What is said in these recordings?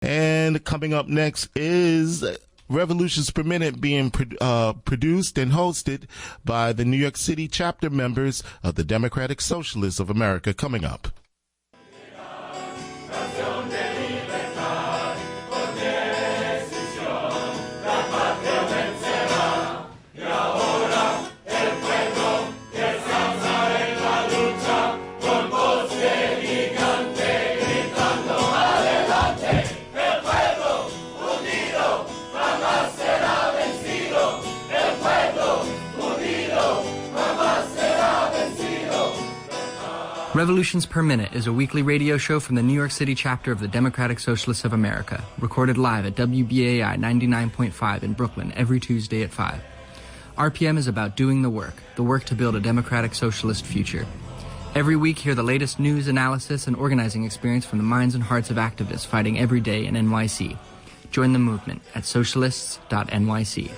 And coming up next is Revolutions Per Minute, being produced and hosted by the New York City chapter members of the Democratic Socialists of America. Coming up. Revolutions Per Minute is a weekly radio show from the New York City chapter of the Democratic Socialists of America, recorded live at WBAI 99.5 in Brooklyn every Tuesday at 5. RPM is about doing the work to build a democratic socialist future. Every week, hear the latest news, analysis, and organizing experience from the minds and hearts of activists fighting every day in NYC. Join the movement at socialists.nyc.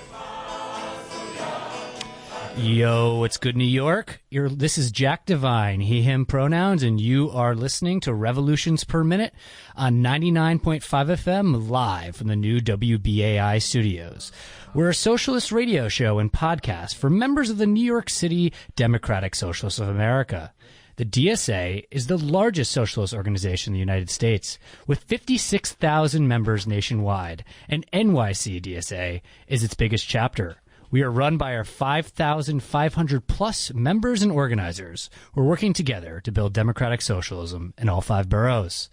Yo, what's good, New York? This is Jack Devine, he, him pronouns, and you are listening to Revolutions Per Minute on 99.5 FM live from the new WBAI studios. We're a socialist radio show and podcast for members of the New York City Democratic Socialists of America. The DSA is the largest socialist organization in the United States, with 56,000 members nationwide, and NYC-DSA is its biggest chapter. We are run by our 5,500 plus members and organizers who are working together to build democratic socialism in all 5 boroughs.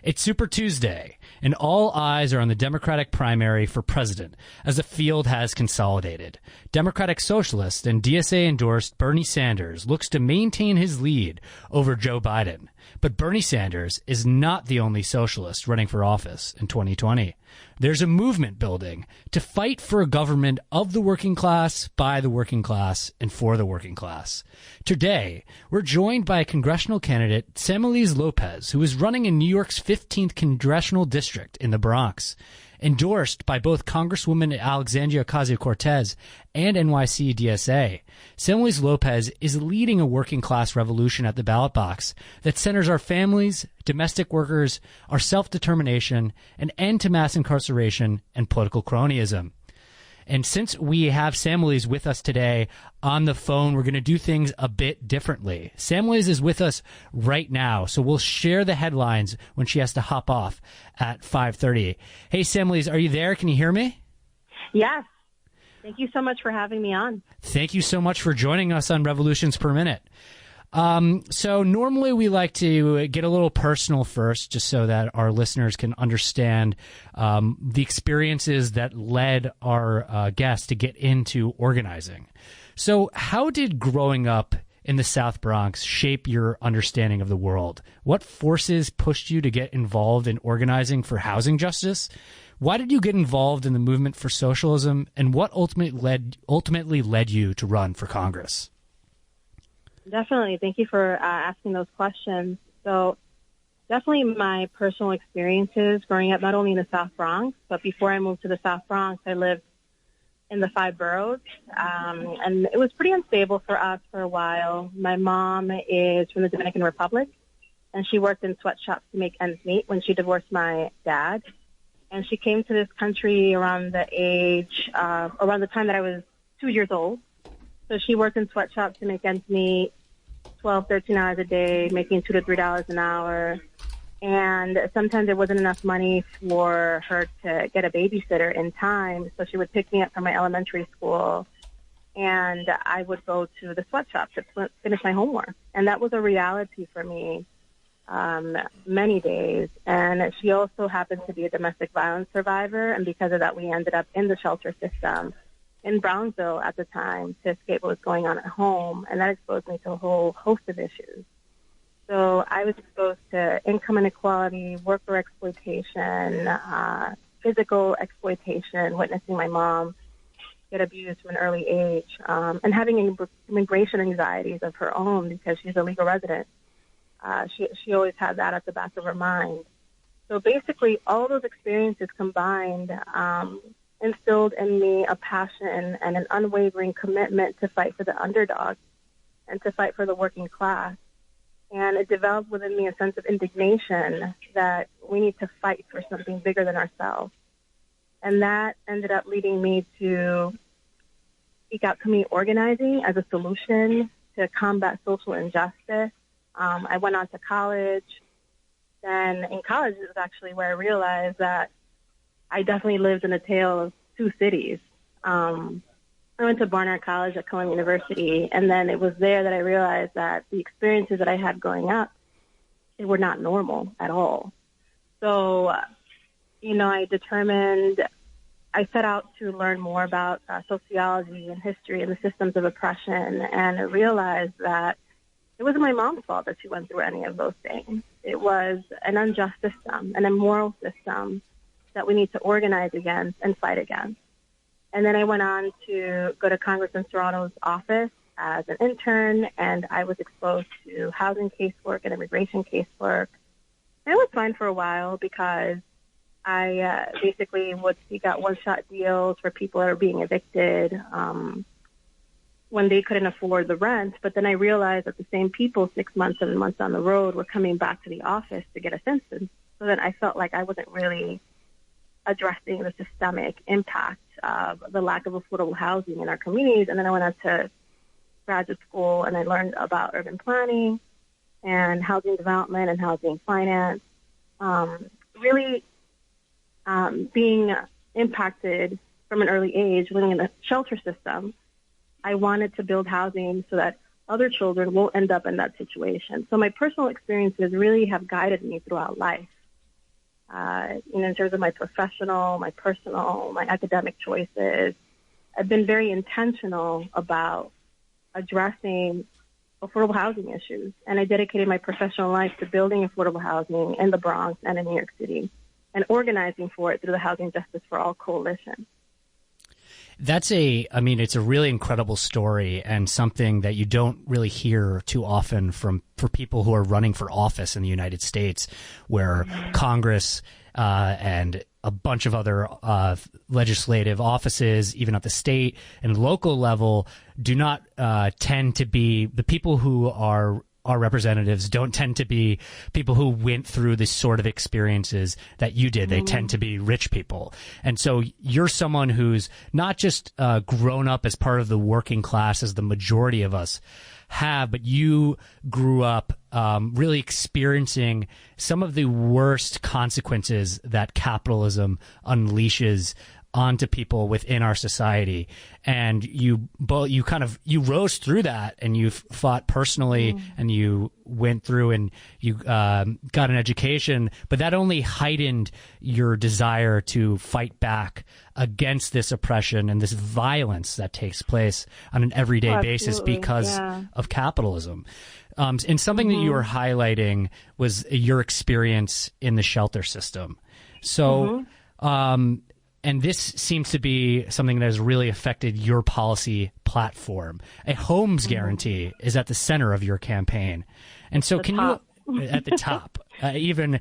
It's Super Tuesday, and all eyes are on the Democratic primary for president as the field has consolidated. Democratic Socialist and DSA endorsed Bernie Sanders looks to maintain his lead over Joe Biden. But Bernie Sanders is not the only socialist running for office in 2020. There's a movement building to fight for a government of the working class, by the working class, and for the working class. Today, we're joined by Congressional candidate Samelys Lopez, who is running in New York's 15th Congressional District in the Bronx. Endorsed by both Congresswoman Alexandria Ocasio Cortez and NYC-DSA, Samelys Lopez is leading a working-class revolution at the ballot box that centers our families, domestic workers, our self-determination, an end to mass incarceration and political cronyism. And since we have Samelys with us today on the phone, we're going to do things a bit differently. Samelys is with us right now, so we'll share the headlines when she has to hop off at 5:30. Hey, Samelys, are you there? Can you hear me? Yes. Thank you so much for having me on. Thank you so much for joining us on Revolutions Per Minute. So normally we like to get a little personal first, just so that our listeners can understand the experiences that led our guests to get into organizing. So how did growing up in the South Bronx shape your understanding of the world? What forces pushed you to get involved in organizing for housing justice? Why did you get involved in the movement for socialism? And what ultimately led you to run for Congress? Definitely. Thank you for asking those questions. So definitely my personal experiences growing up, not only in the South Bronx, but before I moved to the South Bronx, I lived in the 5 boroughs. And it was pretty unstable for us for a while. My mom is from the Dominican Republic, and she worked in sweatshops to make ends meet when she divorced my dad. And she came to this country around the time that I was 2 years old. So she worked in sweatshops to make ends meet, 12, 13 hours a day, making $2 to $3 an hour. And sometimes there wasn't enough money for her to get a babysitter in time. So she would pick me up from my elementary school, and I would go to the sweatshop to finish my homework. And that was a reality for me many days. And she also happened to be a domestic violence survivor. And because of that, we ended up in the shelter system in Brownsville at the time to escape what was going on at home, and that exposed me to a whole host of issues. So I was exposed to income inequality, worker exploitation, physical exploitation, witnessing my mom get abused from an early age, and having immigration anxieties of her own because she's a legal resident. She always had that at the back of her mind. So basically, all those experiences combined instilled in me a passion and an unwavering commitment to fight for the underdog and to fight for the working class. And it developed within me a sense of indignation that we need to fight for something bigger than ourselves. And that ended up leading me to seek out community organizing as a solution to combat social injustice. I went on to college. Then in college is actually where I realized that I definitely lived in a tale of two cities. I went to Barnard College at Columbia University, and then it was there that I realized that the experiences that I had growing up, they were not normal at all. So, I set out to learn more about sociology and history and the systems of oppression, and I realized that it wasn't my mom's fault that she went through any of those things. It was an unjust system, an immoral system that we need to organize against and fight against. And then I went on to go to Congressman Serrano's office as an intern, and I was exposed to housing casework and immigration casework. And it was fine for a while because I basically would seek out one-shot deals for people that are being evicted when they couldn't afford the rent. But then I realized that the same people 6 months, 7 months down the road were coming back to the office to get assistance. So then I felt like I wasn't really addressing the systemic impact of the lack of affordable housing in our communities. And then I went on to graduate school, and I learned about urban planning and housing development and housing finance. Being impacted from an early age, living in a shelter system, I wanted to build housing so that other children won't end up in that situation. So my personal experiences really have guided me throughout life. In terms of my professional, my personal, my academic choices, I've been very intentional about addressing affordable housing issues. And I dedicated my professional life to building affordable housing in the Bronx and in New York City and organizing for it through the Housing Justice for All Coalition. It's a really incredible story and something that you don't really hear too often for people who are running for office in the United States, where Congress and a bunch of other legislative offices, even at the state and local level, do not tend to be the people who are our representatives don't tend to be people who went through the sort of experiences that you did. They tend to be rich people. And so you're someone who's not just grown up as part of the working class as the majority of us have, but you grew up really experiencing some of the worst consequences that capitalism unleashes onto people within our society. And you rose through that, and you fought personally, and you went through and you got an education, but that only heightened your desire to fight back against this oppression and this violence that takes place on an everyday basis because of capitalism. And something that you were highlighting was your experience in the shelter system. So, and this seems to be something that has really affected your policy platform. A homes guarantee is at the center of your campaign. And so you, at the top, even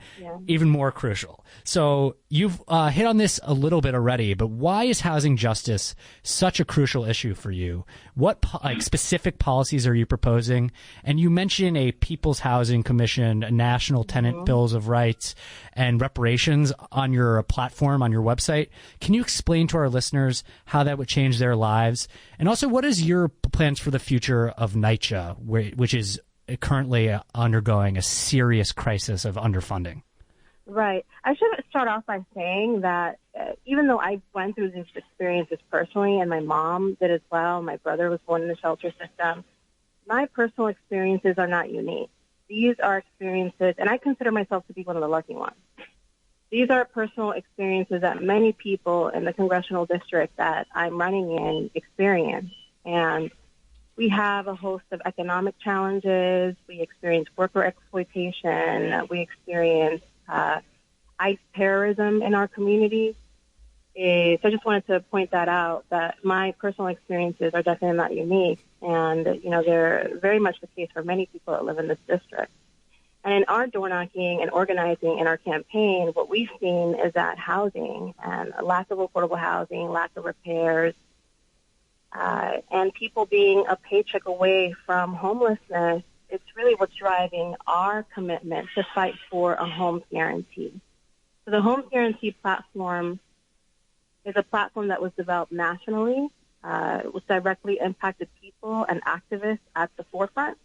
more crucial. So you've hit on this a little bit already, but why is housing justice such a crucial issue for you? What specific policies are you proposing? And you mentioned a People's Housing Commission, a national tenant bills of rights, and reparations on your platform, on your website. Can you explain to our listeners how that would change their lives? And also, what is your plans for the future of NYCHA, which is currently undergoing a serious crisis of underfunding? Right. I should start off by saying that even though I went through these experiences personally, and my mom did as well, my brother was born in the shelter system, my personal experiences are not unique. These are experiences, and I consider myself to be one of the lucky ones. These are personal experiences that many people in the congressional district that I'm running in experience. And we have a host of economic challenges. We experience worker exploitation. We experience ICE terrorism in our community. So I just wanted to point that out, that my personal experiences are definitely not unique. And, they're very much the case for many people that live in this district. And in our door knocking and organizing in our campaign, what we've seen is that housing and a lack of affordable housing, lack of repairs, and people being a paycheck away from homelessness it's really what's driving our commitment to fight for a homes guarantee. So the Homes Guarantee platform is a platform that was developed nationally, which directly impacted people and activists at the forefront.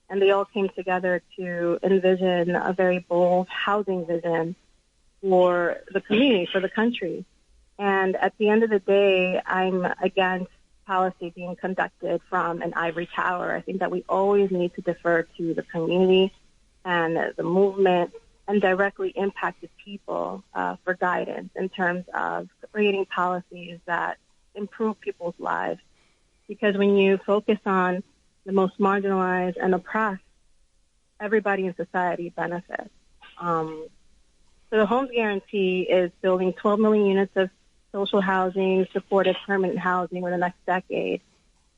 And they all came together to envision a very bold housing vision for the community, for the country. And at the end of the day, I'm against policy being conducted from an ivory tower. I think that we always need to defer to the community and the movement and directly impacted people for guidance in terms of creating policies that improve people's lives. Because when you focus on the most marginalized and oppressed, everybody in society benefits. So the Homes Guarantee is building 12 million units of social housing, supportive permanent housing over the next decade.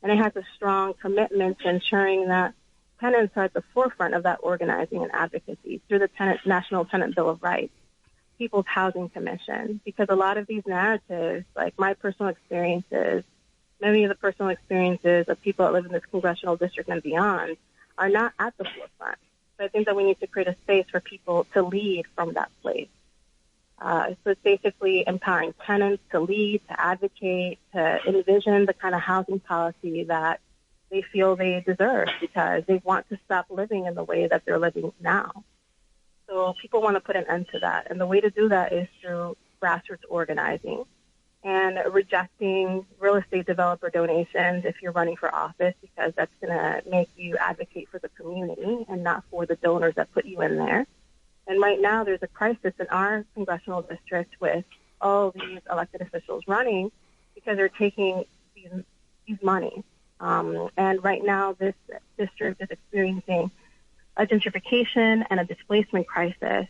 And it has a strong commitment to ensuring that tenants are at the forefront of that organizing and advocacy through the National Tenant Bill of Rights, People's Housing Commission, because a lot of these narratives, like my personal experiences, many of the personal experiences of people that live in this congressional district and beyond, are not at the forefront. So I think that we need to create a space for people to lead from that place. So it's basically empowering tenants to lead, to advocate, to envision the kind of housing policy that they feel they deserve because they want to stop living in the way that they're living now. So people want to put an end to that. And the way to do that is through grassroots organizing and rejecting real estate developer donations if you're running for office, because that's going to make you advocate for the community and not for the donors that put you in there. And right now there's a crisis in our congressional district with all these elected officials running because they're taking these monies. And right now this district is experiencing a gentrification and a displacement crisis.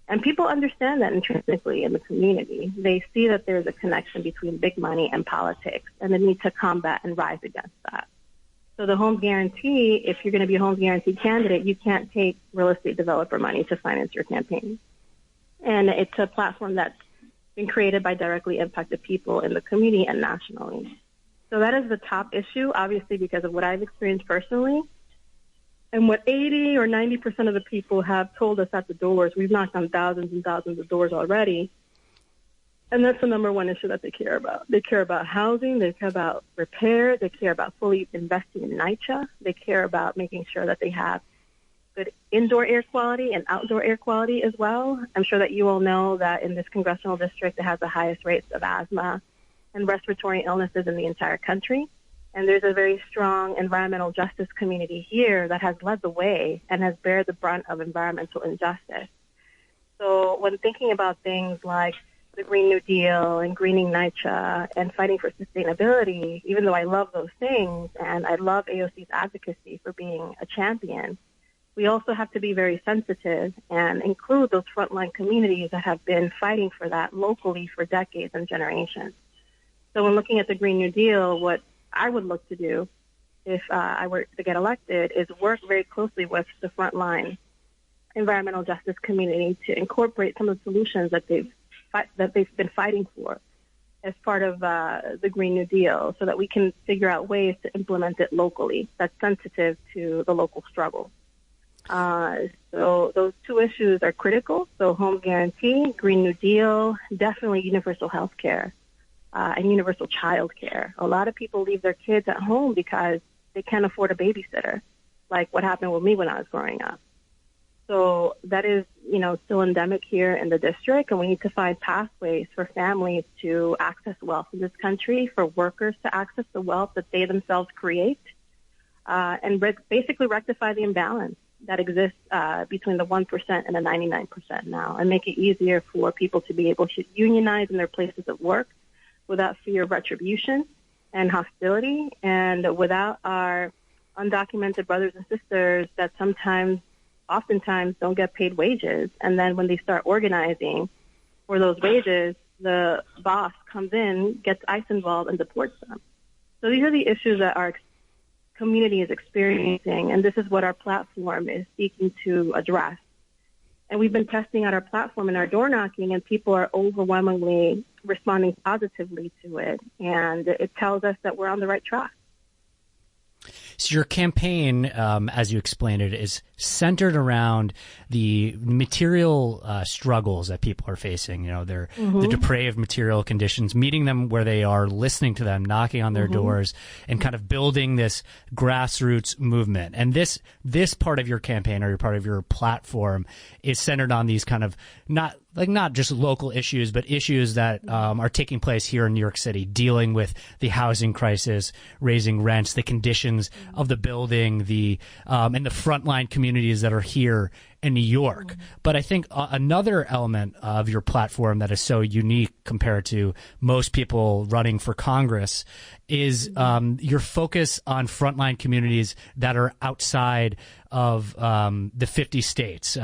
And people understand that intrinsically in the community. They see that there's a connection between big money and politics and the need to combat and rise against that. So the Home Guarantee, if you're going to be a Home Guarantee candidate, you can't take real estate developer money to finance your campaign. And it's a platform that's been created by directly impacted people in the community and nationally. So that is the top issue, obviously, because of what I've experienced personally. And what 80 or 90% of the people have told us at the doors, we've knocked on thousands and thousands of doors already. And that's the number one issue that they care about. They care about housing. They care about repair. They care about fully investing in NYCHA. They care about making sure that they have good indoor air quality and outdoor air quality as well. I'm sure that you all know that in this congressional district, it has the highest rates of asthma and respiratory illnesses in the entire country. And there's a very strong environmental justice community here that has led the way and has bared the brunt of environmental injustice. So when thinking about things like the Green New Deal and greening NYCHA and fighting for sustainability, even though I love those things and I love AOC's advocacy for being a champion, we also have to be very sensitive and include those frontline communities that have been fighting for that locally for decades and generations. So when looking at the Green New Deal, what I would look to do if I were to get elected is work very closely with the frontline environmental justice community to incorporate some of the solutions that they've been fighting for as part of the Green New Deal so that we can figure out ways to implement it locally that's sensitive to the local struggle. So those two issues are critical. So home guarantee, Green New Deal, definitely universal health care and universal child care. A lot of people leave their kids at home because they can't afford a babysitter, like what happened with me when I was growing up. So that is, still endemic here in the district, and we need to find pathways for families to access wealth in this country, for workers to access the wealth that they themselves create, and basically rectify the imbalance that exists between the 1% and the 99% now, and make it easier for people to be able to unionize in their places of work without fear of retribution and hostility, and without our undocumented brothers and sisters that oftentimes don't get paid wages. And then when they start organizing for those wages, the boss comes in, gets ICE involved, and deports them. So these are the issues that our community is experiencing, and this is what our platform is seeking to address. And we've been testing out our platform and our door knocking, and people are overwhelmingly responding positively to it. And it tells us that we're on the right track. So your campaign, as you explained it, is centered around the material struggles that people are facing. You know, the depraved material conditions, meeting them where they are, listening to them, knocking on their doors, and kind of building this grassroots movement. And this part of your campaign, or your part of your platform, is centered on these kind of not just local issues, but issues that are taking place here in New York City, dealing with the housing crisis, raising rents, the conditions of the building, and the frontline communities that are here in New York. But I think another element of your platform that is so unique compared to most people running for Congress is your focus on frontline communities that are outside of the 50 states.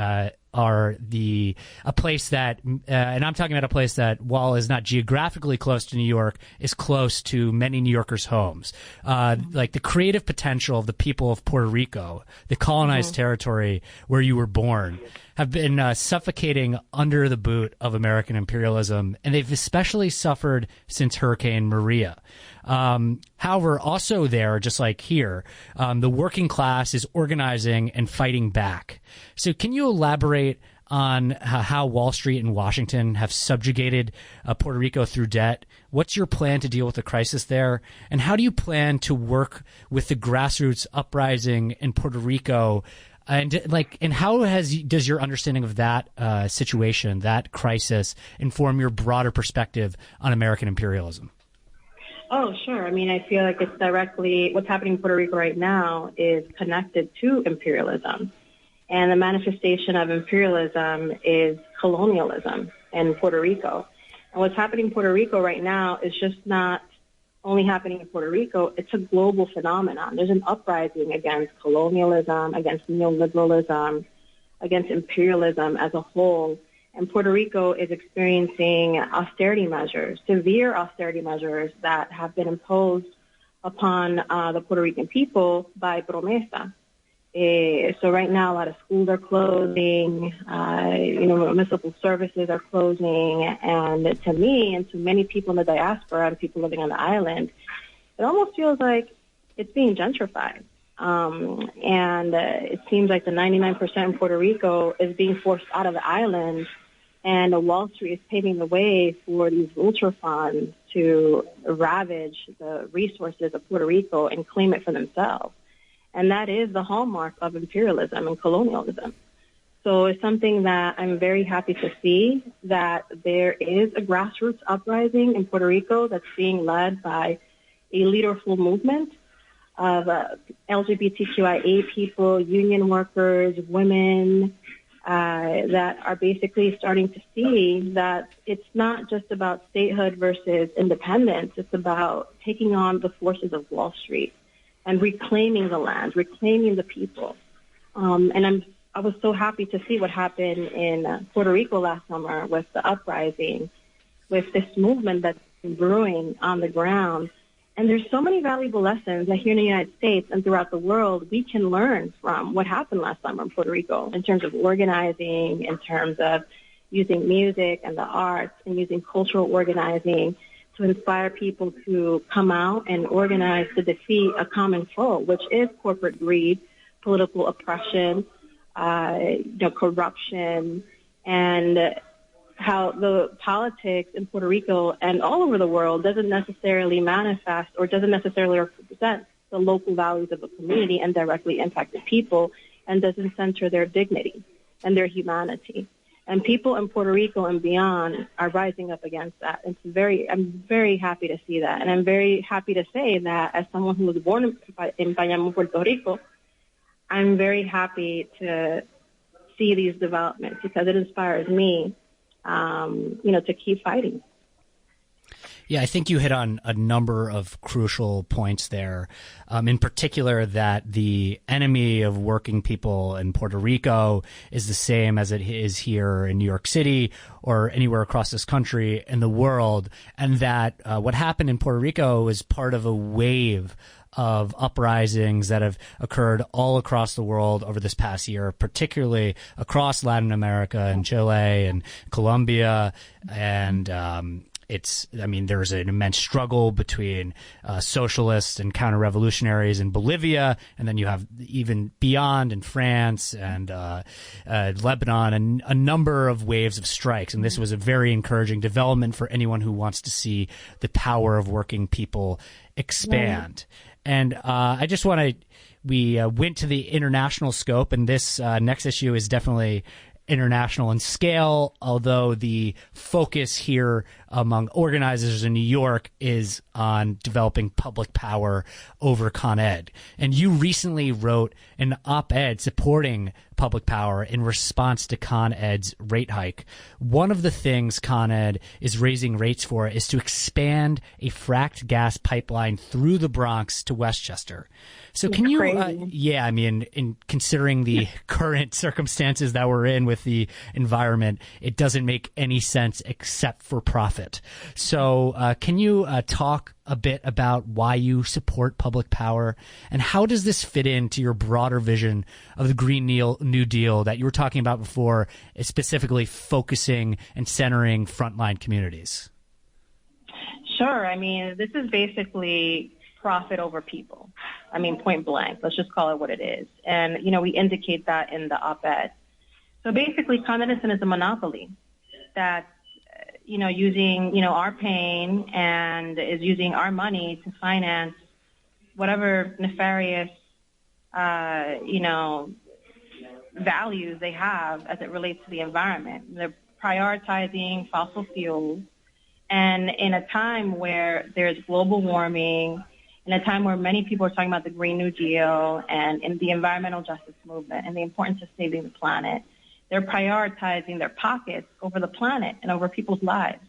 Are a place that, and I'm talking about a place that, while is not geographically close to New York, is close to many New Yorkers' homes. Like the creative potential of the people of Puerto Rico, the colonized territory where you were born, have been suffocating under the boot of American imperialism, and they've especially suffered since Hurricane Maria. However, also there, just like here, the working class is organizing and fighting back. So can you elaborate on how Wall Street and Washington have subjugated Puerto Rico through debt? What's your plan to deal with the crisis there? And how do you plan to work with the grassroots uprising in Puerto Rico? And how does your understanding of that situation, that crisis, inform your broader perspective on American imperialism? Oh, sure. I mean, I feel like it's directly what's happening in Puerto Rico right now is connected to imperialism. And the manifestation of imperialism is colonialism in Puerto Rico. And what's happening in Puerto Rico right now is just not only happening in Puerto Rico. It's a global phenomenon. There's an uprising against colonialism, against neoliberalism, against imperialism as a whole. And Puerto Rico is experiencing austerity measures, severe austerity measures that have been imposed upon the Puerto Rican people by Promesa. So right now, a lot of schools are closing, municipal services are closing, and to me and to many people in the diaspora and people living on the island, it almost feels like it's being gentrified. And it seems like the 99% in Puerto Rico is being forced out of the island, and Wall Street is paving the way for these ultra funds to ravage the resources of Puerto Rico and claim it for themselves. And that is the hallmark of imperialism and colonialism. So it's something that I'm very happy to see, that there is a grassroots uprising in Puerto Rico that's being led by a leaderful movement of LGBTQIA people, union workers, women, that are basically starting to see that it's not just about statehood versus independence. It's about taking on the forces of Wall Street and reclaiming the land, reclaiming the people. And I was so happy to see what happened in Puerto Rico last summer with the uprising, with this movement that's been brewing on the ground. And there's so many valuable lessons that here in the United States and throughout the world we can learn from what happened last summer in Puerto Rico in terms of organizing, in terms of using music and the arts and using cultural organizing to inspire people to come out and organize to defeat a common foe, which is corporate greed, political oppression, corruption, and how the politics in Puerto Rico and all over the world doesn't necessarily manifest or doesn't necessarily represent the local values of the community and directly impact the people, and doesn't center their dignity and their humanity. And people in Puerto Rico and beyond are rising up against that. I'm very happy to see that. And I'm very happy to say that as someone who was born in Bayamón, Puerto Rico, I'm very happy to see these developments because it inspires me, to keep fighting. Yeah, I think you hit on a number of crucial points there. In particular, that the enemy of working people in Puerto Rico is the same as it is here in New York City or anywhere across this country and the world, and that what happened in Puerto Rico is part of a wave of uprisings that have occurred all across the world over this past year, particularly across Latin America and Chile and Colombia and there's an immense struggle between socialists and counter-revolutionaries in Bolivia, and then you have even beyond in France and Lebanon, and a number of waves of strikes. And this was a very encouraging development for anyone who wants to see the power of working people expand. Yeah. And I just want to we went to the international scope, and this next issue is definitely international in scale, although the focus here among organizers in New York is on developing public power over Con Ed. And you recently wrote an op-ed supporting public power in response to Con Ed's rate hike. One of the things Con Ed is raising rates for is to expand a fracked gas pipeline through the Bronx to Westchester. So can you, in considering the current circumstances that we're in with the environment, it doesn't make any sense except for profit. So can you talk a bit about why you support public power, and how does this fit into your broader vision of the Green New Deal that you were talking about before, specifically focusing and centering frontline communities? Sure. I mean, this is basically profit over people. I mean, point blank. Let's just call it what it is. And, we indicate that in the op-ed. So basically, Con Edison is a monopoly that, using, our pain and is using our money to finance whatever nefarious, values they have as it relates to the environment. They're prioritizing fossil fuels. And in a time where there's global warming, in a time where many people are talking about the Green New Deal and in the environmental justice movement and the importance of saving the planet, they're prioritizing their pockets over the planet and over people's lives.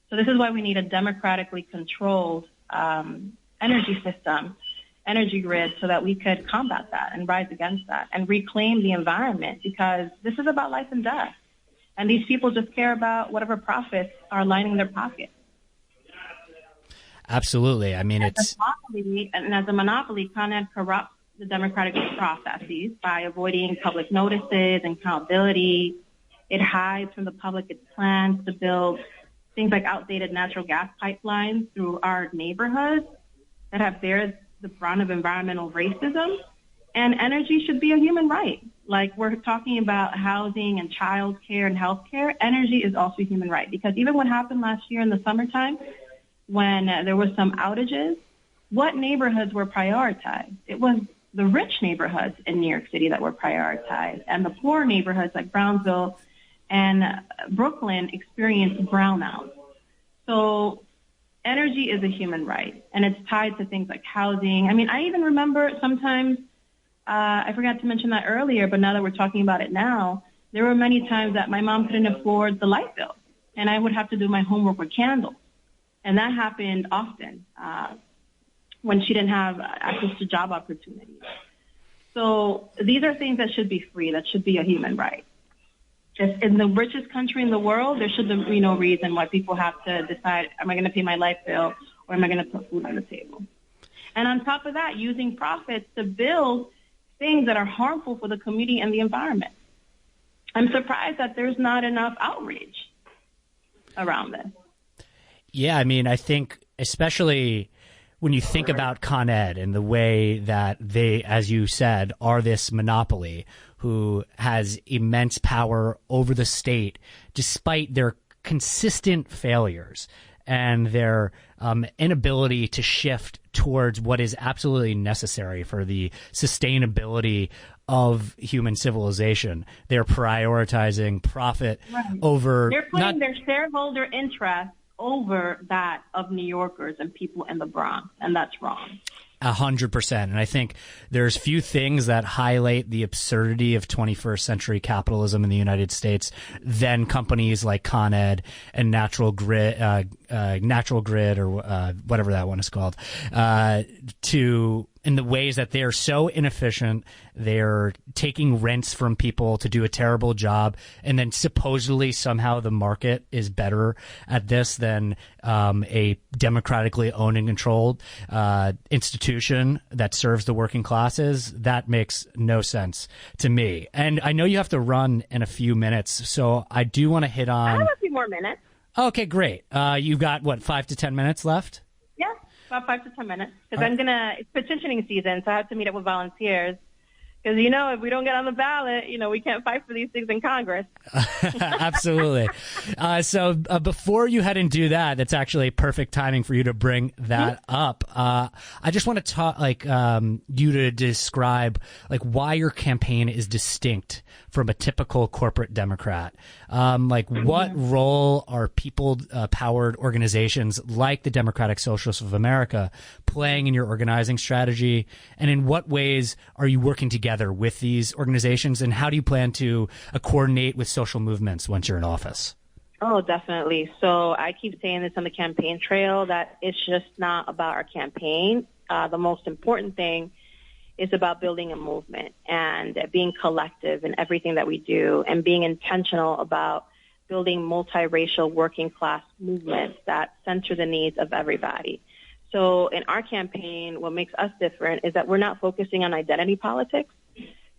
So this is why we need a democratically controlled energy system, energy grid, so that we could combat that and rise against that and reclaim the environment, because this is about life and death. And these people just care about whatever profits are lining their pockets. Absolutely. I mean, as a monopoly, Con Ed corrupts the democratic processes by avoiding public notices and accountability. It hides from the public its plans to build things like outdated natural gas pipelines through our neighborhoods that have bear the brunt of environmental racism. And energy should be a human right. Like we're talking about housing and child care and health care, energy is also a human right. Because even what happened last year in the summertime, when there was some outages, what neighborhoods were prioritized? It was the rich neighborhoods in New York City that were prioritized, and the poor neighborhoods like Brownsville and Brooklyn experienced brownouts. So energy is a human right, and it's tied to things like housing. I mean, I even remember sometimes, I forgot to mention that earlier, but now that we're talking about it now, there were many times that my mom couldn't afford the light bill, and I would have to do my homework with candles. And that happened often when she didn't have access to job opportunities. So these are things that should be free, that should be a human right. Just in the richest country in the world, there should be no reason why people have to decide, am I going to pay my light bill or am I going to put food on the table? And on top of that, using profits to build things that are harmful for the community and the environment. I'm surprised that there's not enough outreach around this. Yeah, I mean, I think especially when you think about Con Ed and the way that they, as you said, are this monopoly who has immense power over the state despite their consistent failures and their inability to shift towards what is absolutely necessary for the sustainability of human civilization. They're prioritizing profit over... They're putting their shareholder interest over that of New Yorkers and people in the Bronx, and that's wrong. 100%. And I think there's few things that highlight the absurdity of 21st century capitalism in the United States than companies like Con Ed and Natural Grid or whatever that one is called, in the ways that they're so inefficient. They're taking rents from people to do a terrible job, and then supposedly somehow the market is better at this than a democratically owned and controlled institution that serves the working classes. That makes no sense to me. And I know you have to run in a few minutes, so I do want to hit on... I have a few more minutes. Okay, great. You've got, 5 to 10 minutes left? Yeah, about 5 to 10 minutes. Because it's petitioning season, so I have to meet up with volunteers. Because, if we don't get on the ballot, we can't fight for these things in Congress. Absolutely. So before you head and do that, that's actually perfect timing for you to bring that up. I just want to talk, you to describe, why your campaign is distinct from a typical corporate Democrat. What role are people-powered organizations like the Democratic Socialists of America playing in your organizing strategy? And in what ways are you working together with these organizations, and how do you plan to coordinate with social movements once you're in office? Oh, definitely. So I keep saying this on the campaign trail, that it's just not about our campaign. The most important thing is about building a movement and being collective in everything that we do, and being intentional about building multiracial working class movements that center the needs of everybody. So in our campaign, what makes us different is that we're not focusing on identity politics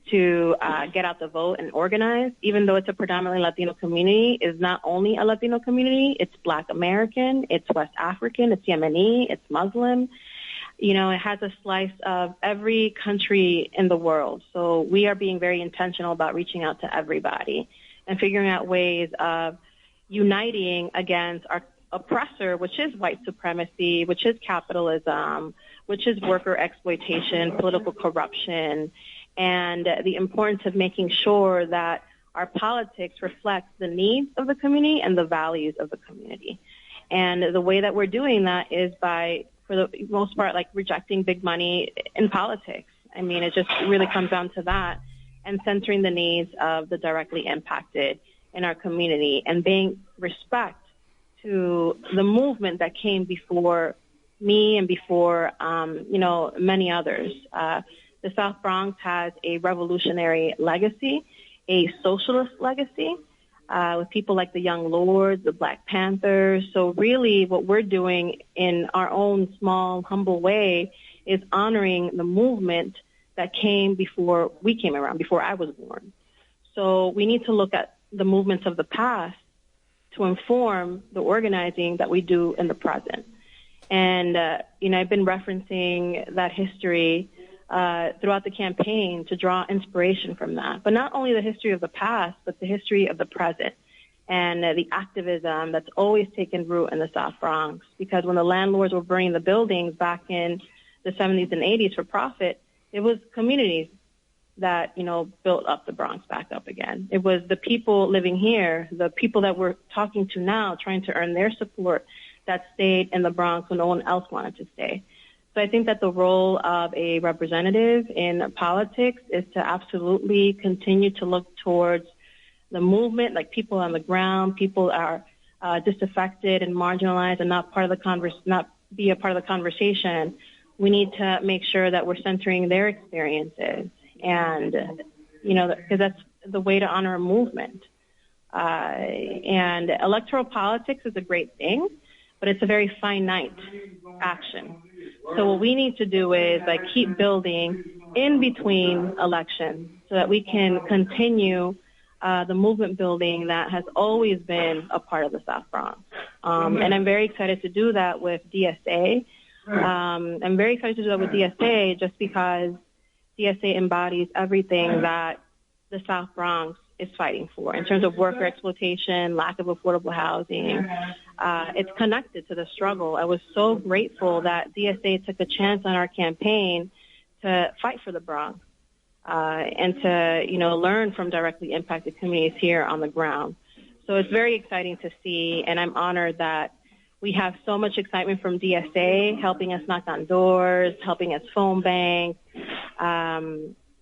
to get out the vote and organize, even though it's a predominantly Latino community. Is not only a Latino community, it's Black American, it's West African, it's Yemeni, it's Muslim. It has a slice of every country in the world. So we are being very intentional about reaching out to everybody and figuring out ways of uniting against our oppressor, which is white supremacy, which is capitalism, which is worker exploitation, political corruption, and the importance of making sure that our politics reflects the needs of the community and the values of the community. And the way that we're doing that is by, for the most part, rejecting big money in politics. It just really comes down to that, and centering the needs of the directly impacted in our community, and paying respect to the movement that came before me and before, many others. The South Bronx has a revolutionary legacy, a socialist legacy, with people like the Young Lords, the Black Panthers. So really what we're doing in our own small, humble way is honoring the movement that came before we came around, before I was born. So we need to look at the movements of the past to inform the organizing that we do in the present. And, I've been referencing that history throughout the campaign to draw inspiration from that. But not only the history of the past, but the history of the present, and the activism that's always taken root in the South Bronx. Because when the landlords were burning the buildings back in the 70s and 80s for profit, it was communities that, built up the Bronx back up again. It was the people living here, the people that we're talking to now, trying to earn their support, that stayed in the Bronx when no one else wanted to stay. So I think that the role of a representative in politics is to absolutely continue to look towards the movement, like people on the ground, people are disaffected and marginalized and not be a part of the conversation. We need to make sure that we're centering their experiences, and because that's the way to honor a movement. And electoral politics is a great thing, but it's a very finite action. So what we need to do is keep building in between elections so that we can continue the movement building that has always been a part of the South Bronx. And I'm very excited to do that with DSA. I'm very excited to do that with DSA just because DSA embodies everything that the South Bronx is fighting for in terms of worker exploitation, lack of affordable housing. It's connected to the struggle. I was so grateful that DSA took a chance on our campaign to fight for the Bronx and to, learn from directly impacted communities here on the ground. So it's very exciting to see, and I'm honored that we have so much excitement from DSA, helping us knock on doors, helping us phone bank.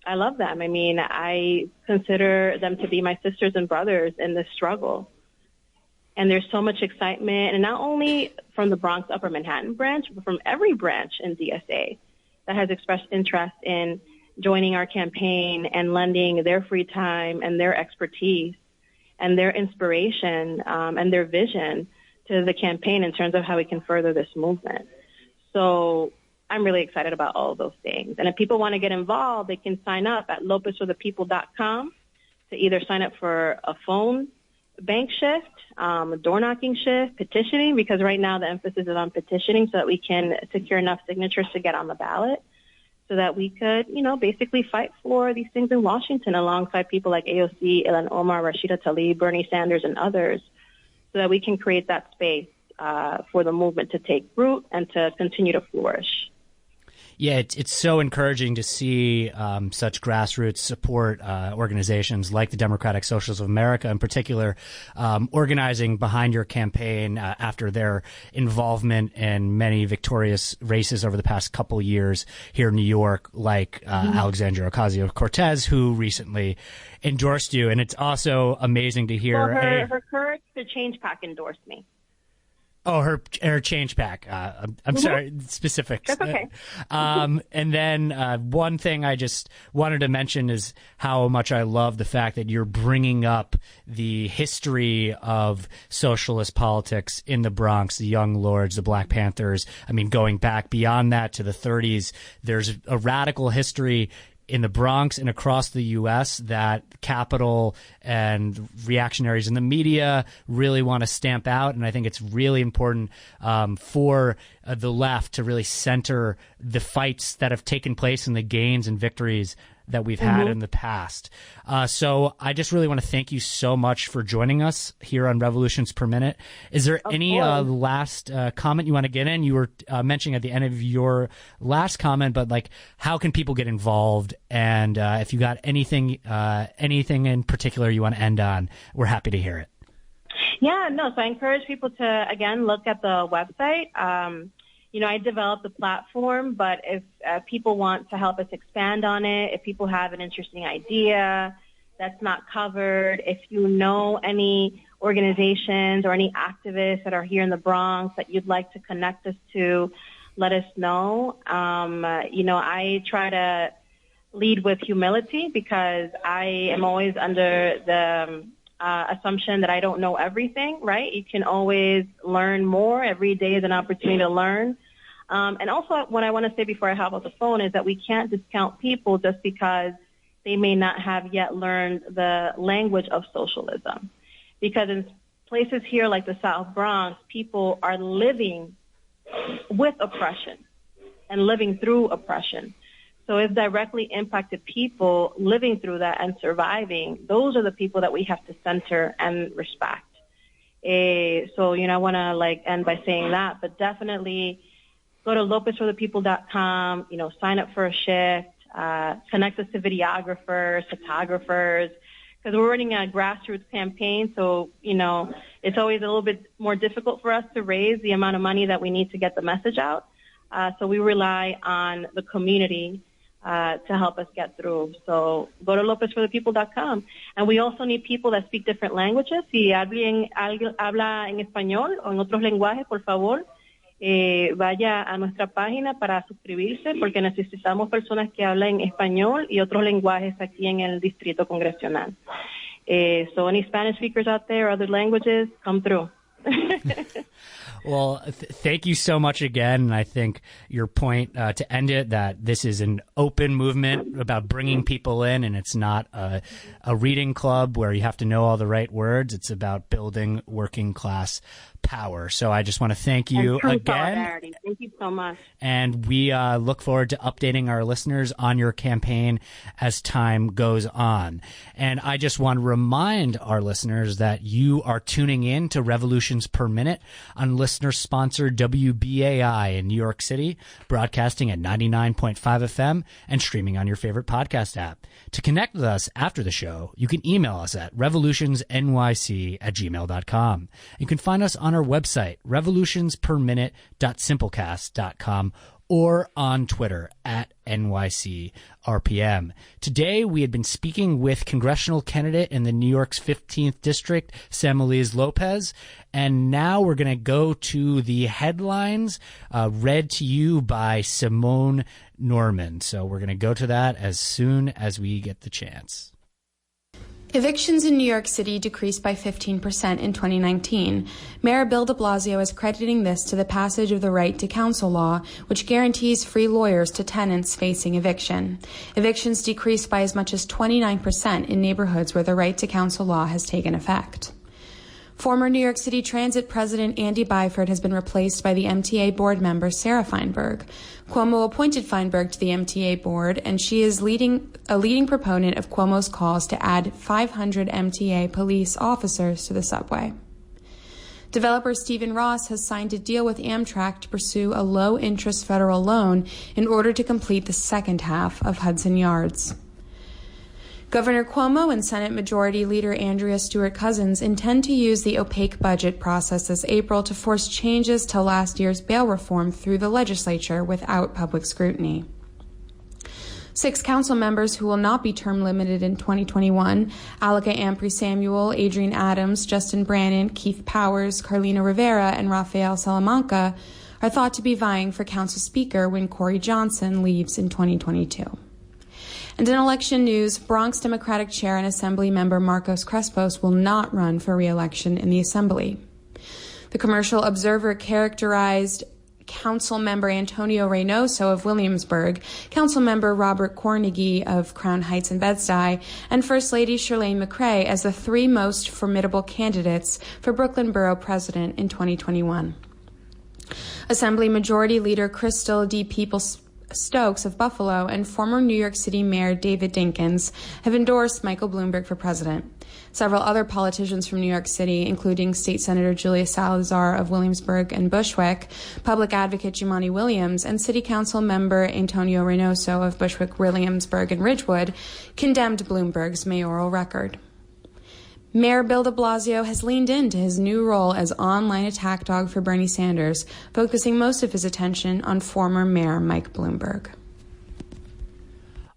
I love them. I consider them to be my sisters and brothers in this struggle. And there's so much excitement, and not only from the Bronx Upper Manhattan branch, but from every branch in DSA that has expressed interest in joining our campaign and lending their free time and their expertise and their inspiration and their vision to the campaign in terms of how we can further this movement. So I'm really excited about all of those things. And if people want to get involved, they can sign up at lopezforthepeople.com to either sign up for a phone bank shift, door knocking shift, petitioning, because right now the emphasis is on petitioning so that we can secure enough signatures to get on the ballot so that we could, basically fight for these things in Washington alongside people like AOC, Ilhan Omar, Rashida Tlaib, Bernie Sanders, and others, so that we can create that space for the movement to take root and to continue to flourish. Yeah, it's so encouraging to see such grassroots support organizations like the Democratic Socialists of America, in particular, organizing behind your campaign after their involvement in many victorious races over the past couple years here in New York, like Alexandria Ocasio Cortez, who recently endorsed you. And it's also amazing to hear. Well, her Courage to Change PAC endorsed me. Oh, her change pack. I'm sorry, specifics. That's okay. And then one thing I just wanted to mention is how much I love the fact that you're bringing up the history of socialist politics in the Bronx, the Young Lords, the Black Panthers. I mean, going back beyond that to the 30s, there's a radical history in the Bronx and across the U.S. that Capitol and reactionaries in the media really want to stamp out. And I think it's really important for the left to really center the fights that have taken place and the gains and victories that we've had in the past. So I just really want to thank you so much for joining us here on Revolutions Per Minute. Is there any last comment you want to get in? You were mentioning at the end of your last comment, but how can people get involved? And if you got anything in particular you want to end on, we're happy to hear it. Yeah, no. So I encourage people to, again, look at the website. I developed the platform, but if people want to help us expand on it, if people have an interesting idea that's not covered, if you know any organizations or any activists that are here in the Bronx that you'd like to connect us to, let us know. I try to lead with humility because I am always under the assumption that I don't know everything, right? You can always learn more. Every day is an opportunity to learn. And also what I want to say before I hop off the phone is that we can't discount people just because they may not have yet learned the language of socialism. Because in places here like the South Bronx, people are living with oppression and living through oppression. So it's directly impacted people living through that and surviving. Those are the people that we have to center and respect. I want to end by saying that, but definitely go to LopezForThePeople.com, sign up for a shift, connect us to videographers, photographers, because we're running a grassroots campaign. So, it's always a little bit more difficult for us to raise the amount of money that we need to get the message out. So we rely on the community to help us get through. So go to LopezForThePeople.com. And we also need people that speak different languages. Si alguien habla en español o en otros lenguajes, por favor, vaya a nuestra página para suscribirse porque necesitamos personas que hablen español y otros lenguajes aquí en el Distrito Congressional. So any Spanish speakers out there, other languages, come through. Well, thank you so much again. And I think your point to end it, that this is an open movement about bringing people in, and it's not a reading club where you have to know all the right words. It's about building working class power. So I just want to thank you again. Solidarity. Thank you so much. And we look forward to updating our listeners on your campaign as time goes on. And I just want to remind our listeners that you are tuning in to Revolutions Per Minute on listener-sponsored WBAI in New York City, broadcasting at 99.5 FM and streaming on your favorite podcast app. To connect with us after the show, you can email us at revolutionsnyc@gmail.com. You can find us on our website, revolutionsperminute.simplecast.com, or on Twitter at NYC-RPM. Today, we had been speaking with congressional candidate in the New York's 15th District, Samelys Lopez, and now we're going to go to the headlines read to you by Simone Norman. So we're going to go to that as soon as we get the chance. Evictions in New York City decreased by 15% in 2019. Mayor Bill de Blasio is crediting this to the passage of the Right to Counsel law, which guarantees free lawyers to tenants facing eviction. Evictions decreased by as much as 29% in neighborhoods where the Right to Counsel law has taken effect. Former New York City Transit President Andy Byford has been replaced by the MTA board member Sarah Feinberg. Cuomo appointed Feinberg to the MTA board, and she is a leading proponent of Cuomo's calls to add 500 MTA police officers to the subway. Developer Stephen Ross has signed a deal with Amtrak to pursue a low-interest federal loan in order to complete the second half of Hudson Yards. Governor Cuomo and Senate Majority Leader Andrea Stewart-Cousins intend to use the opaque budget process this April to force changes to last year's bail reform through the legislature without public scrutiny. 6 council members who will not be term limited in 2021, Alika Ampry-Samuel, Adrienne Adams, Justin Brannan, Keith Powers, Carlina Rivera, and Rafael Salamanca, are thought to be vying for council speaker when Corey Johnson leaves in 2022. And in election news, Bronx Democratic Chair and Assembly member Marcos Crespos will not run for re-election in the Assembly. The Commercial Observer characterized Council Member Antonio Reynoso of Williamsburg, Council Member Robert Cornegie of Crown Heights and Bed-Stuy, and First Lady Chirlane McCray as the 3 most formidable candidates for Brooklyn Borough President in 2021. Assembly Majority Leader Crystal D. Stokes of Buffalo and former New York City Mayor David Dinkins have endorsed Michael Bloomberg for president. Several other politicians from New York City, including State Senator Julia Salazar of Williamsburg and Bushwick, Public Advocate Jumaane Williams, and City Council member Antonio Reynoso of Bushwick, Williamsburg, and Ridgewood, condemned Bloomberg's mayoral record. Mayor Bill de Blasio has leaned into his new role as online attack dog for Bernie Sanders, focusing most of his attention on former Mayor Mike Bloomberg.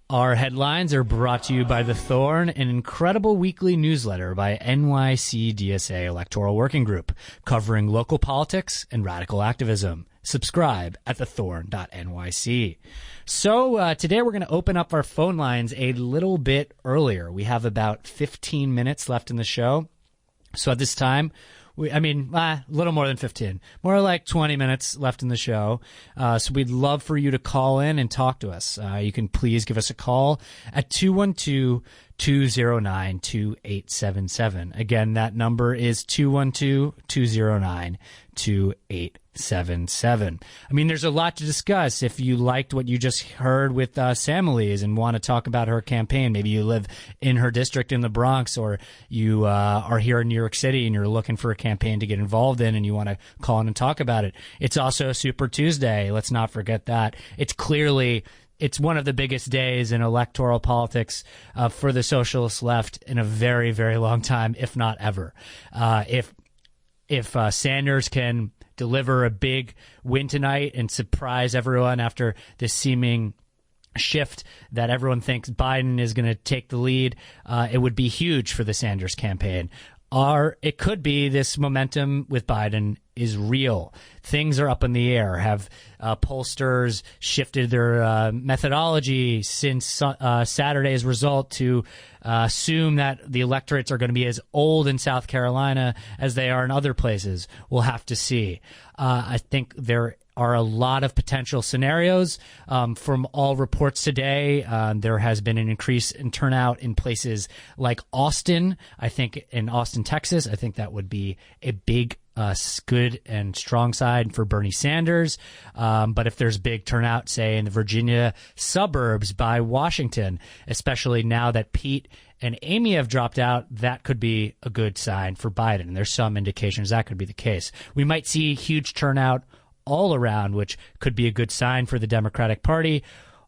Our headlines are brought to you by The Thorn, an incredible weekly newsletter by NYC-DSA Electoral Working Group, covering local politics and radical activism. Subscribe at thethorn.nyc. So today we're going to open up our phone lines a little bit earlier. We have about 15 minutes left in the show. So at this time, a little more than 15, more like 20 minutes left in the show. So we'd love for you to call in and talk to us. You can please give us a call at 212-209-2877. Again, that number is 212-209-2877. 877. I mean, there's a lot to discuss. If you liked what you just heard with Samelys and want to talk about her campaign, maybe you live in her district in the Bronx, or you are here in New York City and you're looking for a campaign to get involved in and you want to call in and talk about it. It's also Super Tuesday. Let's not forget that. It's one of the biggest days in electoral politics for the socialist left in a very, very long time, if not ever. If Sanders can deliver a big win tonight and surprise everyone after this seeming shift that everyone thinks Biden is going to take the lead, it would be huge for the Sanders campaign. Or it could be this momentum with Biden is real. Things are up in the air. Have pollsters shifted their methodology since Saturday's result to assume that the electorates are going to be as old in South Carolina as they are in other places? We'll have to see. I think there are a lot of potential scenarios. From all reports today, there has been an increase in turnout in places like Austin. I think in Austin, Texas, I think that would be a big good and strong side for Bernie Sanders. But if there's big turnout, say, in the Virginia suburbs by Washington, especially now that Pete and Amy have dropped out, that could be a good sign for Biden. And there's some indications that could be the case. We might see huge turnout all around, which could be a good sign for the Democratic Party.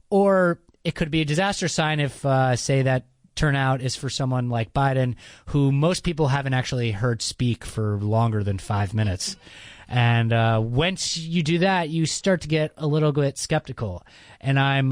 Or it could be a disaster sign if, say, that turnout is for someone like Biden, who most people haven't actually heard speak for longer than 5 minutes. And once you do that, you start to get a little bit skeptical. And I'm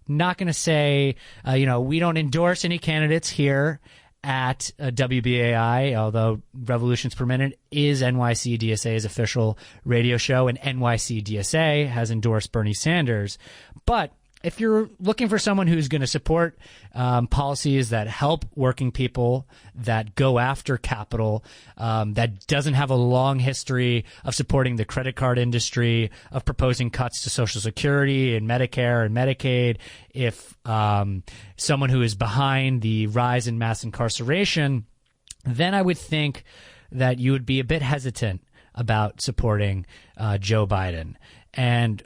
not going to say, we don't endorse any candidates here at WBAI, although Revolutions Per Minute is NYC-DSA's official radio show, and NYC-DSA has endorsed Bernie Sanders. But if you're looking for someone who's going to support policies that help working people, that go after capital, that doesn't have a long history of supporting the credit card industry, of proposing cuts to Social Security and Medicare and Medicaid, if someone who is behind the rise in mass incarceration, then I would think that you would be a bit hesitant about supporting Joe Biden. And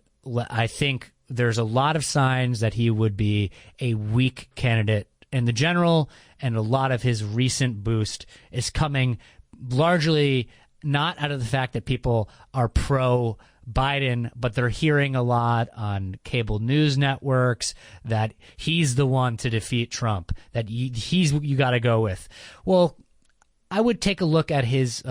I think there's a lot of signs that he would be a weak candidate in the general, and a lot of his recent boost is coming largely not out of the fact that people are pro-Biden, but they're hearing a lot on cable news networks that he's the one to defeat Trump, that he's what you got to go with. Well, I would take a look at his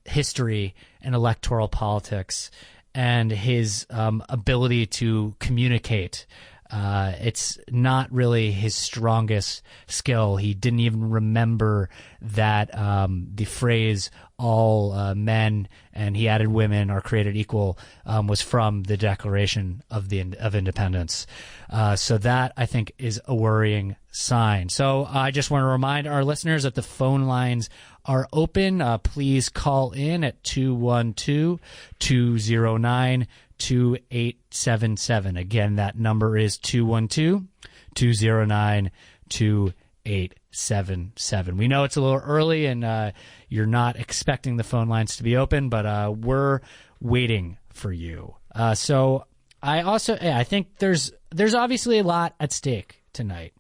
history in electoral politics and his ability to communicate. It's not really his strongest skill. He didn't even remember that the phrase all men, and he added women, are created equal, was from the Declaration of Independence. So that, I think, is a worrying sign. So I just want to remind our listeners that the phone lines are open. Please call in at 212-209-2877. Again, that number is 212-209-2877. We know it's a little early and you're not expecting the phone lines to be open, but we're waiting for you. So I think there's obviously a lot at stake tonight.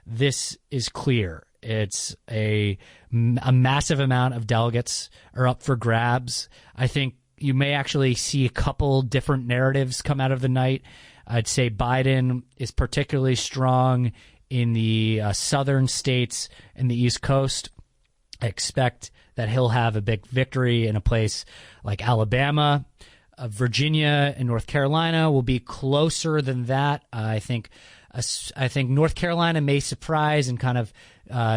This is clear. It's a massive amount of delegates are up for grabs. I think you may actually see a couple different narratives come out of the night. I'd say Biden is particularly strong in the southern states and the East Coast. I expect that he'll have a big victory in a place like Alabama. Virginia and North Carolina will be closer than that. I think North Carolina may surprise and kind of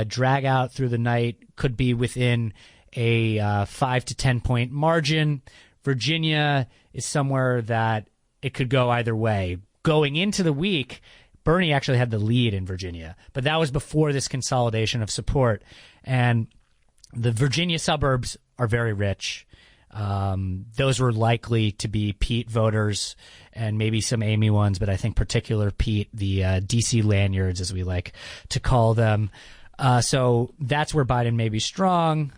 drag out through the night, could be within a 5 to 10 point margin. Virginia is somewhere that it could go either way. Going into the week, Bernie actually had the lead in Virginia, but that was before this consolidation of support. And the Virginia suburbs are very rich. Those were likely to be Pete voters and maybe some Amy ones, but I think particular Pete, the DC lanyards, as we like to call them. So that's where Biden may be strong.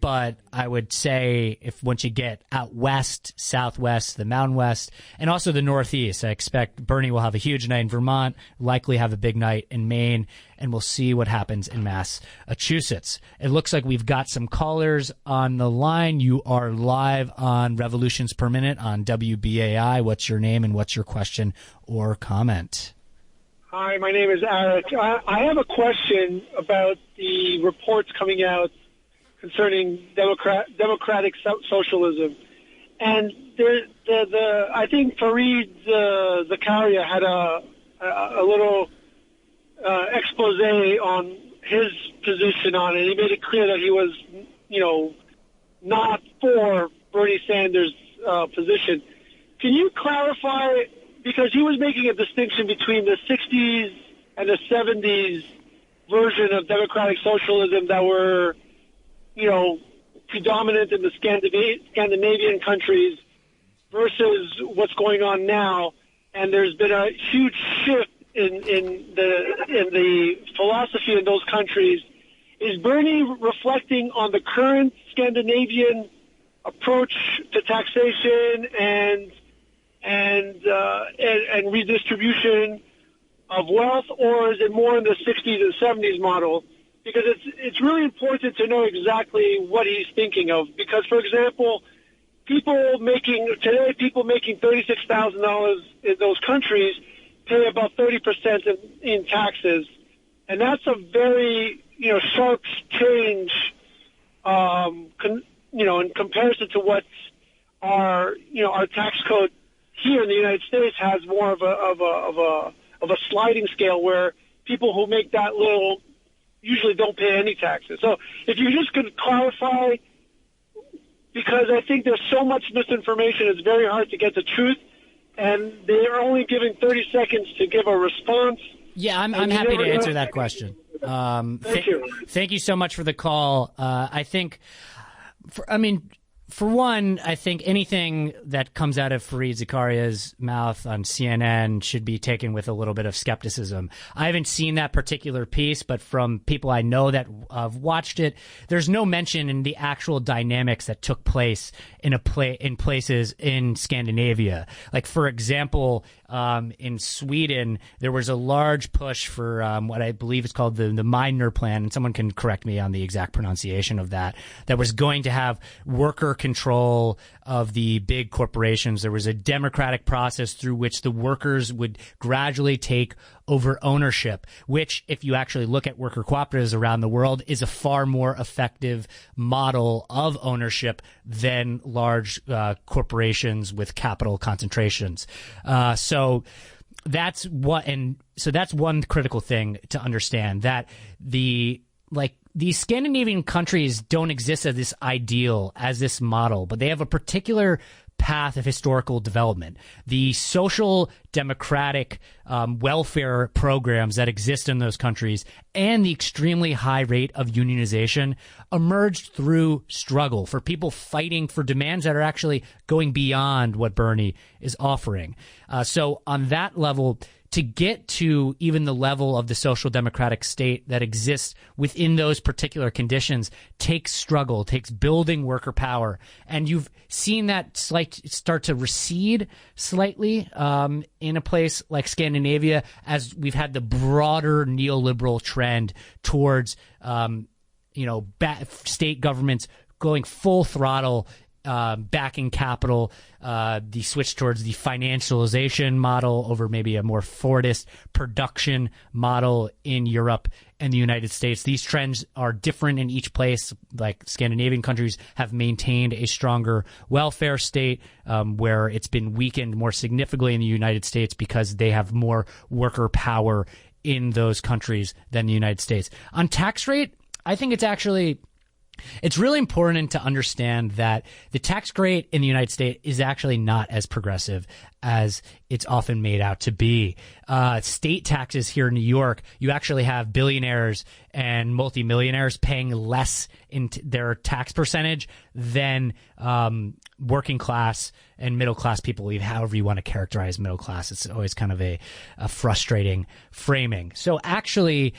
But I would say once you get out west, southwest, the Mountain West, and also the Northeast, I expect Bernie will have a huge night in Vermont, likely have a big night in Maine, and we'll see what happens in Massachusetts. It looks like we've got some callers on the line. You are live on Revolutions Per Minute on WBAI. What's your name and what's your question or comment? Hi, my name is Eric. I have a question about the reports coming out concerning democratic socialism, and I think Fareed Zakaria had a little expose on his position on it. He made it clear that he was, not for Bernie Sanders' position. Can you clarify, because he was making a distinction between the 60s and the 70s version of democratic socialism that were predominant in the Scandinavian countries versus what's going on now, and there's been a huge shift in the philosophy in those countries. Is Bernie reflecting on the current Scandinavian approach to taxation and redistribution of wealth, or is it more in the 60s and 70s model? Because it's really important to know exactly what he's thinking of. Because, for example, people making $36,000 in those countries pay about 30% in taxes, and that's a very sharp change, in comparison to what our tax code here in the United States has more of a sliding scale where people who make that little usually don't pay any taxes. So if you just could clarify, because I think there's so much misinformation, it's very hard to get the truth, and they're only giving 30 seconds to give a response. Yeah, I'm happy to answer that question. Thank you. Thank you so much for the call. I think, For one, I think anything that comes out of Fareed Zakaria's mouth on CNN should be taken with a little bit of skepticism. I haven't seen that particular piece, but from people I know that have watched it, there's no mention in the actual dynamics that took place in places in Scandinavia. Like, for example, in Sweden, there was a large push for what I believe is called the Meidner Plan, and someone can correct me on the exact pronunciation of that was going to have worker control of the big corporations. There was a democratic process through which the workers would gradually take over ownership, which, if you actually look at worker cooperatives around the world, is a far more effective model of ownership than large corporations with capital concentrations. So that's one critical thing to understand, that these Scandinavian countries don't exist as this ideal, as this model, but they have a particular path of historical development. The social democratic welfare programs that exist in those countries and the extremely high rate of unionization emerged through struggle, for people fighting for demands that are actually going beyond what Bernie is offering. So on that level, to get to even the level of the social democratic state that exists within those particular conditions takes struggle, takes building worker power. And you've seen that start to recede slightly in a place like Scandinavia, as we've had the broader neoliberal trend towards state governments going full throttle, backing capital, the switch towards the financialization model over maybe a more Fordist production model in Europe and the United States. These trends are different in each place. Like, Scandinavian countries have maintained a stronger welfare state, where it's been weakened more significantly in the United States because they have more worker power in those countries than the United States. On tax rate, I think it's really important to understand that the tax rate in the United States is actually not as progressive as it's often made out to be. State taxes here in New York, you actually have billionaires and multimillionaires paying less in their tax percentage than working class and middle class people, however you want to characterize middle class. It's always kind of a frustrating framing. So actually,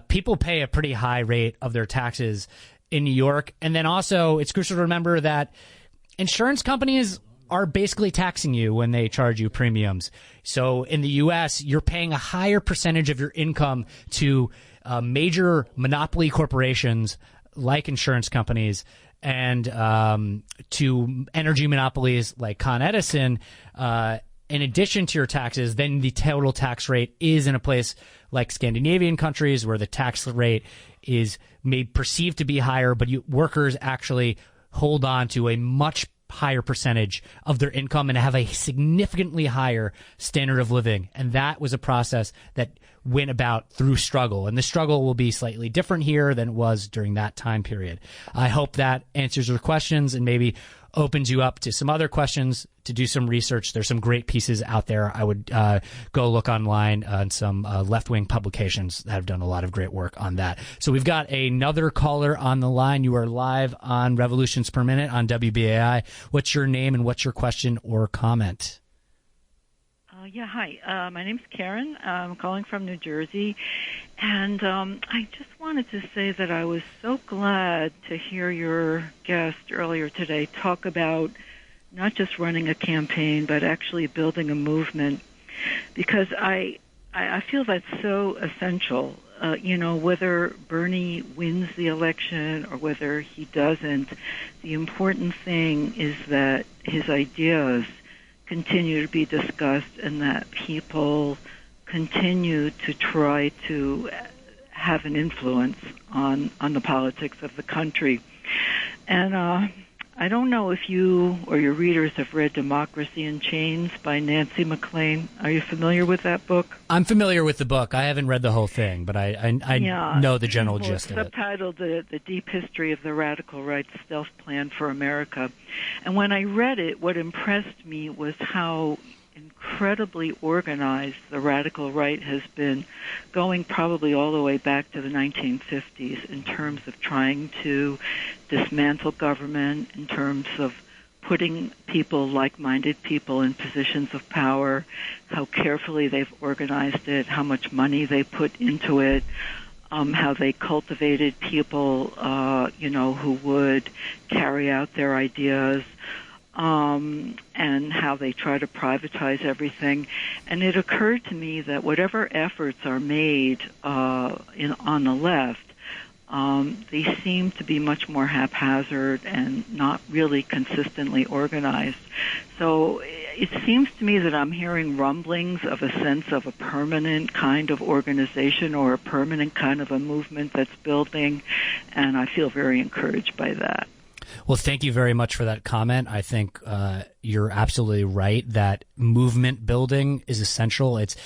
people pay a pretty high rate of their taxes in New York. And then also, it's crucial to remember that insurance companies are basically taxing you when they charge you premiums. So in the U.S., you're paying a higher percentage of your income to major monopoly corporations like insurance companies, and to energy monopolies like Con Edison, in addition to your taxes. Then the total tax rate is in a place like Scandinavian countries, where the tax rate is perceived to be higher, but workers actually hold on to a much higher percentage of their income and have a significantly higher standard of living. And that was a process that went about through struggle. And the struggle will be slightly different here than it was during that time period. I hope that answers your questions and maybe opens you up to some other questions, to do some research. There's some great pieces out there. I would go look online on some left-wing publications that have done a lot of great work on that. So we've got another caller on the line. You are live on Revolutions Per Minute on WBAI. What's your name and what's your question or comment? Hi. My name's Karen. I'm calling from New Jersey. And I just wanted to say that I was so glad to hear your guest earlier today talk about not just running a campaign, but actually building a movement, because I feel that's so essential. Whether Bernie wins the election or whether he doesn't, the important thing is that his ideas continue to be discussed and that people continue to try to have an influence on the politics of the country. And I don't know if you or your readers have read Democracy in Chains by Nancy MacLean. Are you familiar with that book? I'm familiar with the book. I haven't read the whole thing, but I know the general gist of it. It's subtitled The Deep History of the Radical Right's Stealth Plan for America. And when I read it, what impressed me was how incredibly organized. The radical right has been going probably all the way back to the 1950s in terms of trying to dismantle government, in terms of putting people, like-minded people, in positions of power, how carefully they've organized it, how much money they put into it, how they cultivated people, who would carry out their ideas, and how they try to privatize everything. And it occurred to me that whatever efforts are made on the left, they seem to be much more haphazard and not really consistently organized. So it seems to me that I'm hearing rumblings of a sense of a permanent kind of organization or a permanent kind of a movement that's building, and I feel very encouraged by that. Well, thank you very much for that comment. I think you're absolutely right that movement building is essential. It's,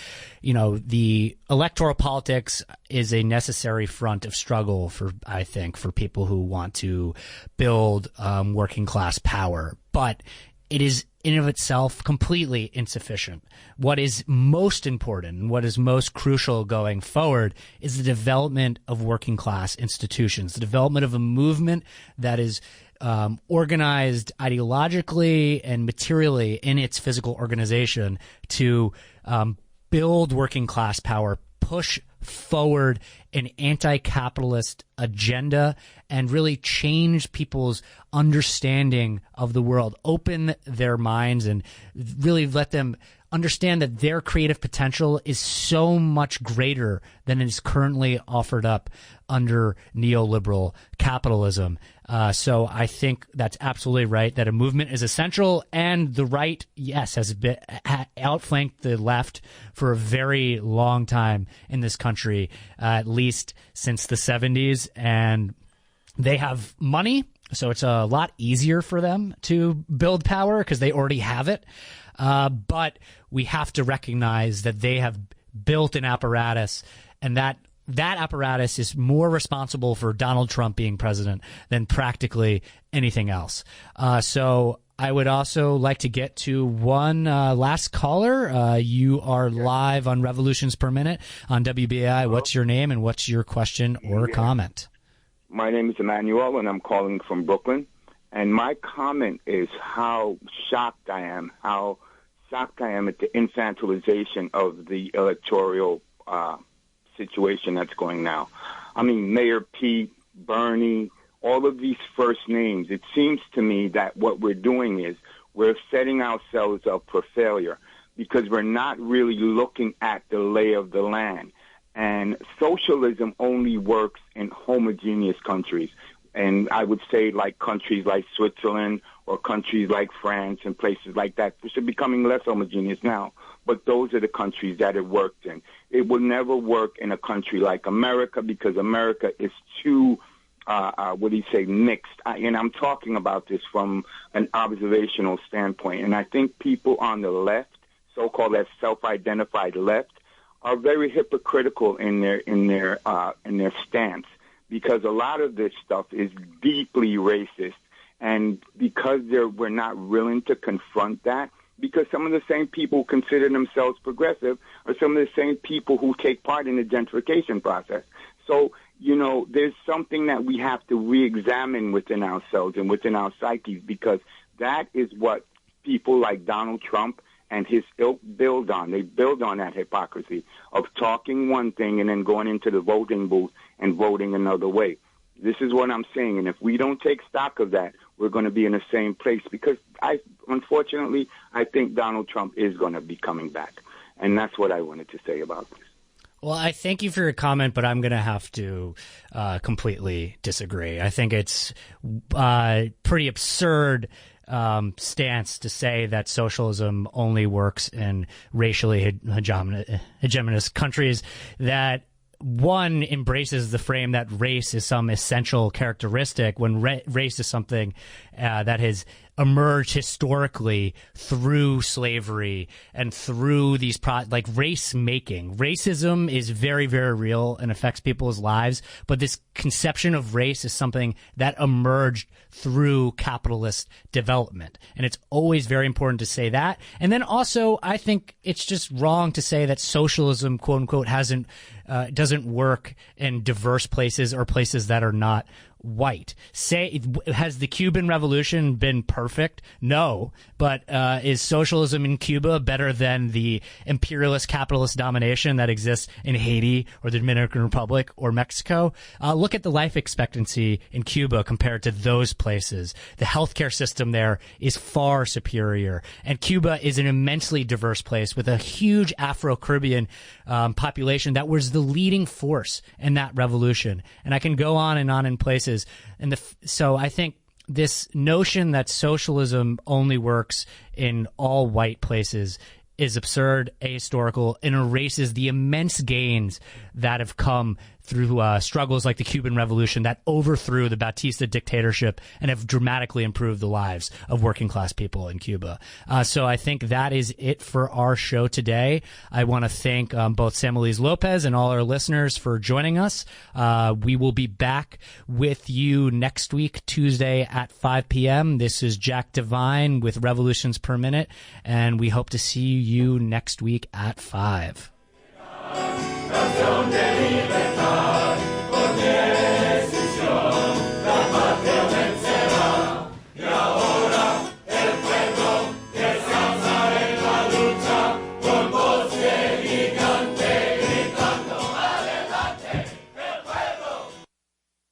the electoral politics is a necessary front of struggle for people who want to build working class power. But it is in of itself completely insufficient. What is most important and what is most crucial going forward is the development of working class institutions, the development of a movement that is organized ideologically and materially in its physical organization to build working class power, push forward an anti-capitalist agenda, and really change people's understanding of the world, open their minds, and really let them understand that their creative potential is so much greater than is currently offered up under neoliberal capitalism. So I think that's absolutely right, that a movement is essential, and the right, yes, has outflanked the left for a very long time in this country, at least since the 70s, and they have money, so it's a lot easier for them to build power because they already have it. But we have to recognize that they have built an apparatus, and that apparatus is more responsible for Donald Trump being president than practically anything else. So I would also like to get to one last caller. You are live on Revolutions Per Minute on WBAI. What's your name and what's your question or comment? My name is Emmanuel, and I'm calling from Brooklyn. And my comment is how shocked I am at the infantilization of the electoral situation that's going now. I mean, Mayor Pete, Bernie, all of these first names, it seems to me that what we're doing is we're setting ourselves up for failure because we're not really looking at the lay of the land. And socialism only works in homogeneous countries. And I would say like countries like Switzerland or countries like France and places like that, which are becoming less homogeneous now. But those are the countries that it worked in. It will never work in a country like America because America is too, mixed. And I'm talking about this from an observational standpoint. And I think people on the left, so-called as self-identified left, are very hypocritical in their stance, because a lot of this stuff is deeply racist, and because we're not willing to confront that, because some of the same people who consider themselves progressive are some of the same people who take part in the gentrification process. So, there's something that we have to re-examine within ourselves and within our psyches, because that is what people like Donald Trump and his ilk build on. They build on that hypocrisy of talking one thing and then going into the voting booth and voting another way. This is what I'm saying, and if we don't take stock of that, we're going to be in the same place, because unfortunately, I think Donald Trump is going to be coming back, and that's what I wanted to say about this. Well, I thank you for your comment, but I'm going to have to completely disagree. I think it's pretty absurd stance to say that socialism only works in racially hegemonous countries, that one embraces the frame that race is some essential characteristic when race is something that is emerged historically through slavery and through these like race making. Racism is very, very real and affects people's lives, but this conception of race is something that emerged through capitalist development. And it's always very important to say that. And then also, I think it's just wrong to say that socialism, quote unquote, doesn't work in diverse places or places that are not white. Has the Cuban Revolution been perfect? No. But is socialism in Cuba better than the imperialist capitalist domination that exists in Haiti or the Dominican Republic or Mexico? Look at the life expectancy in Cuba compared to those places. The healthcare system there is far superior. And Cuba is an immensely diverse place with a huge Afro-Caribbean population that was the leading force in that revolution. And I can go on in places. And so I think this notion that socialism only works in all white places is absurd, ahistorical, and erases the immense gains that have come through struggles like the Cuban Revolution that overthrew the Batista dictatorship and have dramatically improved the lives of working class people in Cuba. So I think that is it for our show today. I want to thank both Samelys Lopez and all our listeners for joining us. We will be back with you next week, Tuesday at 5 p.m. This is Jack Devine with Revolutions Per Minute, and we hope to see you next week at 5.